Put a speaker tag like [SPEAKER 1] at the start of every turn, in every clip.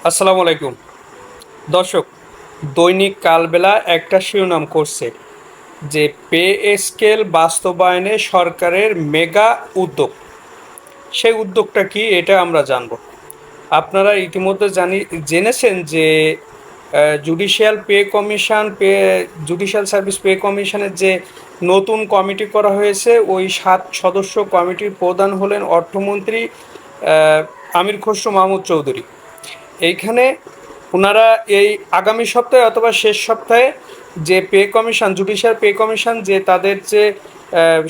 [SPEAKER 1] আসসালামু আলাইকুম দর্শক। দৈনিক কালবেলা একটা শিরোনাম করছে যে পে স্কেল বাস্তবায়নে সরকারের মেগা উদ্যোগ। সেই উদ্যোগটা কি এটা আমরা জানব। আপনারা ইতিমধ্যে জেনেছেন যে জুডিশিয়াল সার্ভিস পে কমিশনের যে নতুন কমিটি করা হয়েছে, ওই 7 সদস্য কমিটির প্রধান হলেন অর্থমন্ত্রী আমির খসরু মাহমুদ চৌধুরী। এইখানে ওনারা এই আগামী সপ্তাহে অথবা শেষ সপ্তাহে যে pay commission, judicial pay commission যে তাদের যে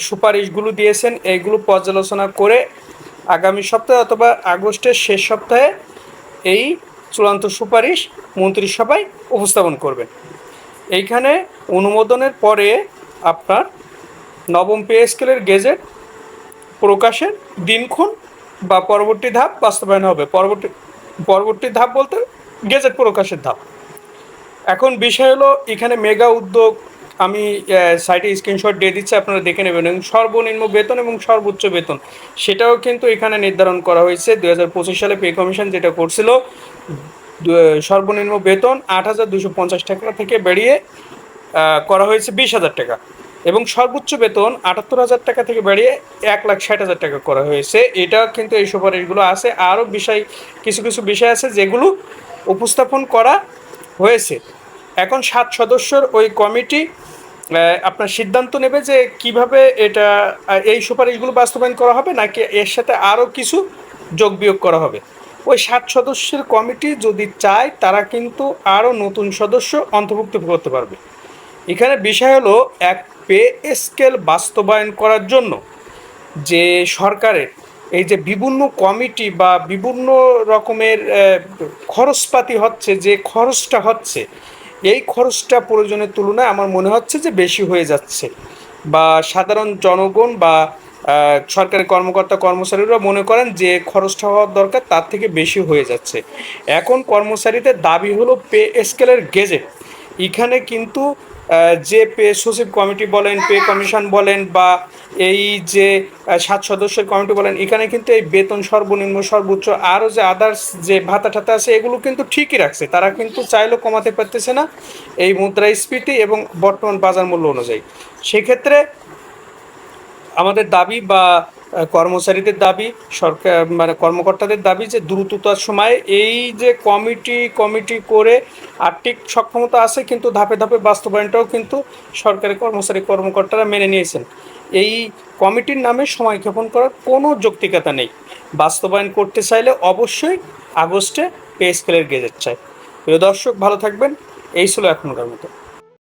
[SPEAKER 1] সুপারিশগুলো দিয়েছেন, এইগুলো পর্যালোচনা করে আগামী সপ্তাহে অথবা আগস্টের শেষ সপ্তাহে এই চূড়ান্ত সুপারিশ মন্ত্রিসভায় উপস্থাপন করবেন। এইখানে অনুমোদনের পরে আপনার নবম পে স্কেলের গেজেট প্রকাশের দিনক্ষণ বা পরবর্তী ধাপ বাস্তবায়ন হবে। পরবর্তী ধাপ বলতে গেজেট প্রকাশের ধাপ। এখন বিষয় হলো এখানে মেগা উদ্যোগ, আমি সাইটে স্ক্রিনশট দিয়ে দিচ্ছি, আপনারা দেখে নেবেন। এবং সর্বনিম্ন বেতন এবং সর্বোচ্চ বেতন সেটাও কিন্তু এখানে নির্ধারণ করা হয়েছে। 2025 সালে পে কমিশন যেটা করছিল, সর্বনিম্ন বেতন 8,250 টাকা থেকে বেরিয়ে করা হয়েছে 20,000 টাকা, এবং সর্বোচ্চ বেতন 78,000 টাকা থেকে বেরিয়ে 1,60,000 টাকা করা হয়েছে। এটা কিন্তু এই সুপারিশগুলো আছে। আরও কিছু কিছু বিষয় আছে যেগুলো উপস্থাপন করা হয়েছে। এখন 7 সদস্যর ওই কমিটি আপনার সিদ্ধান্ত নেবে যে কিভাবে এই সুপারিশগুলো বাস্তবায়ন করা হবে, নাকি এর সাথে আরও কিছু যোগ বিয়োগ করা হবে। ওই 7 সদস্যের কমিটি যদি চায় তারা কিন্তু আরও নতুন সদস্য অন্তর্ভুক্ত করতে পারবে। এখানে বিষয় হলো এক পে স্কেল বাস্তবায়ন করার জন্য যে সরকারের এই যে বিভিন্ন কমিটি বা বিভিন্ন রকমের খরচপাতি হচ্ছে, যে খরচটা হচ্ছে, এই খরচটা প্রয়োজনের তুলনায় আমার মনে হচ্ছে যে বেশি হয়ে যাচ্ছে, বা সাধারণ জনগণ বা সরকারি কর্মকর্তা কর্মচারীরা মনে করেন যে খরচটা হওয়ার দরকার তার থেকে বেশি হয়ে যাচ্ছে। এখন কর্মচারীদের দাবি হলো পে স্কেলের গেজেট। এখানে কিন্তু যে পে সচিব কমিটি বলেন, পে কমিশন বলেন, বা এই যে 7 সদস্যের কমিটি বলেন, এখানে কিন্তু এই বেতন সর্বনিম্ন সর্বোচ্চ আরও যে আদার্স যে ভাতা টাতা আছে এগুলো কিন্তু ঠিকই রাখছে। তারা কিন্তু চাইলেও কমাতে পারতেছে না এই মুদ্রাস্ফীতি এবং বর্তমান বাজার মূল্য অনুযায়ী। সেক্ষেত্রে আমাদের দাবি বা কর্মচারীদের দাবি, সরকার মানে কর্মকর্তাদের দাবি যে দ্রুততার সময় এই যে কমিটি করে আর্থিক সক্ষমতা আছে, কিন্তু ধাপে ধাপে বাস্তবায়নটাও কিন্তু সরকারি কর্মকর্তারা মেনে নিয়েছেন। এই কমিটির নামে সময়ক্ষেপণ করার কোনো যৌক্তিকতা নেই। বাস্তবায়ন করতে চাইলে অবশ্যই আগস্টে পে স্কেলের গেজেট চাই। প্রিয় দর্শক, ভালো থাকবেন। এই ছিল এখনকার মতো।